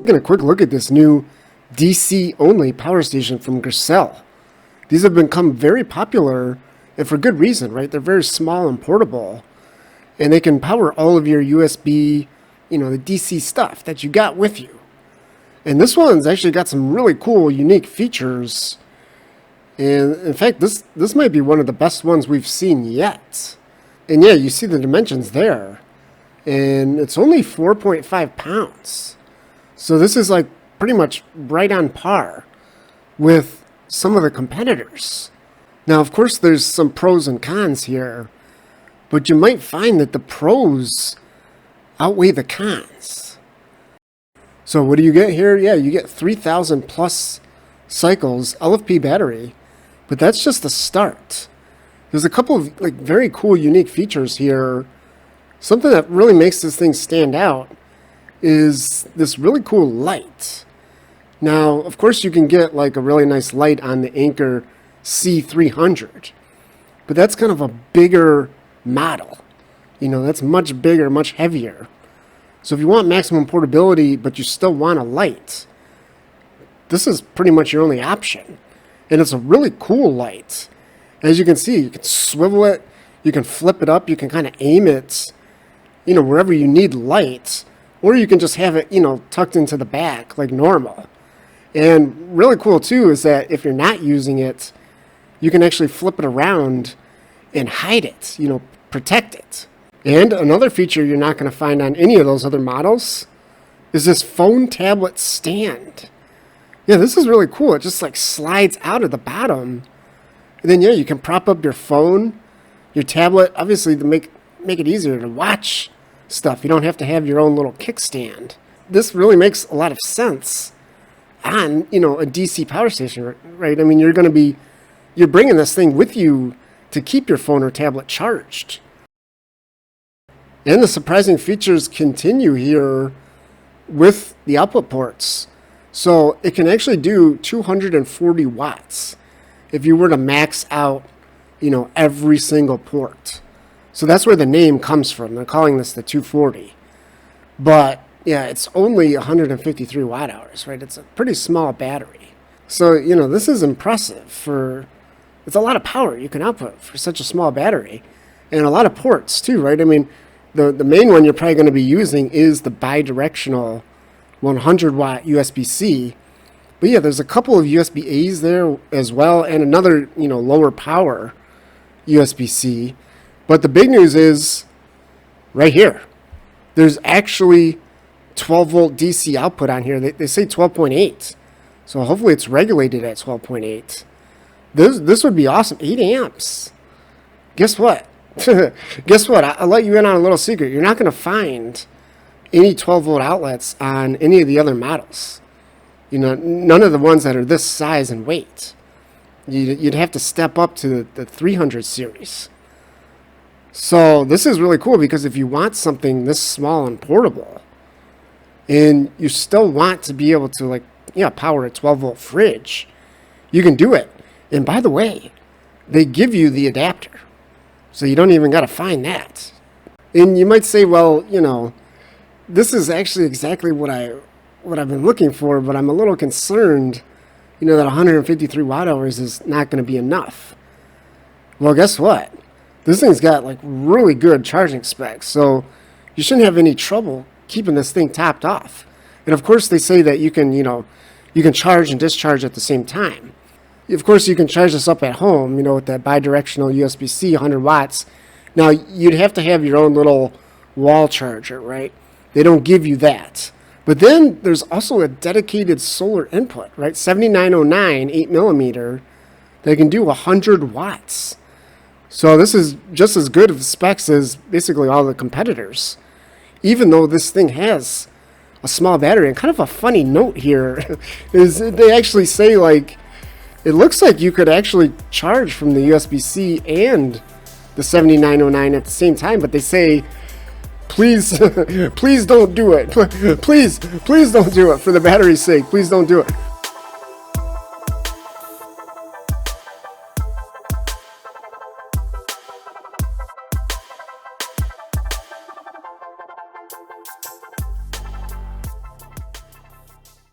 Taking a quick look at this new DC only power station from Grecell. These have become very popular, and for good reason, right? They're very small and portable, and they can power all of your USB, the DC stuff that you got with you. And this one's actually got some really cool, unique features. And in fact, this might be one of the best ones we've seen yet. And yeah, you see the dimensions there. And it's only 4.5 pounds. So this is like pretty much right on par with some of the competitors. Now, of course, there's some pros and cons here, but you might find that the pros outweigh the cons. So what do you get here? Yeah, you get 3,000 plus cycles LFP battery, but that's just the start. There's a couple of very cool, unique features here. Something that really makes this thing stand out is this really cool light. Now, of course, you can get a really nice light on the Anker C300, but that's kind of a bigger model. That's much bigger, much heavier. So if you want maximum portability, but you still want a light, this is pretty much your only option. And it's a really cool light. As you can see, you can swivel it, you can flip it up, you can kind of aim it, wherever you need light, or you can just have it, tucked into the back like normal. And really cool too is that if you're not using it, you can actually flip it around and hide it, protect it. And another feature you're not going to find on any of those other models is this phone tablet stand. Yeah, this is really cool. It just slides out of the bottom. And then, you can prop up your phone, your tablet, obviously to make it easier to watch stuff. You don't have to have your own little kickstand. This really makes a lot of sense on, a DC power station, right? I mean, you're bringing this thing with you to keep your phone or tablet charged. And the surprising features continue here with the output ports. So it can actually do 240 watts if you were to max out, every single port. So that's where the name comes from. They're calling this the 240. But yeah, it's only 153 watt hours, right? It's a pretty small battery. So, this is impressive it's a lot of power you can output for such a small battery. And a lot of ports too, right? I mean, the main one you're probably going to be using is the bidirectional 100 watt USB-C. But yeah, there's a couple of USB-A's there as well, and another, lower power USB-C. But the big news is right here. There's actually 12 volt DC output on here. They say 12.8. So hopefully it's regulated at 12.8. This would be awesome. 8 amps. Guess what? Guess what? I'll let you in on a little secret. You're not going to find any 12 volt outlets on any of the other models. None of the ones that are this size and weight. You'd have to step up to the 300 series. So this is really cool because if you want something this small and portable, and you still want to be able to power a 12 volt fridge, you can do it. And by the way, they give you the adapter. So you don't even got to find that. And you might say, well, this is actually exactly what I've been looking for, but I'm a little concerned, that 153 watt hours is not going to be enough. Well, guess what? This thing's got really good charging specs, so you shouldn't have any trouble keeping this thing topped off. And of course, they say that you can charge and discharge at the same time. Of course, you can charge this up at home, with that bidirectional USB-C 100 watts. Now, you'd have to have your own little wall charger, right? They don't give you that. But then there's also a dedicated solar input, right? 7909, 8 millimeter, that can do 100 watts. So this is just as good of specs as basically all the competitors, even though this thing has a small battery. And kind of a funny note here is they actually say it looks like you could actually charge from the USB-C and the 7909 at the same time, but they say, please, please don't do it. Please don't do it for the battery's sake. Please don't do it.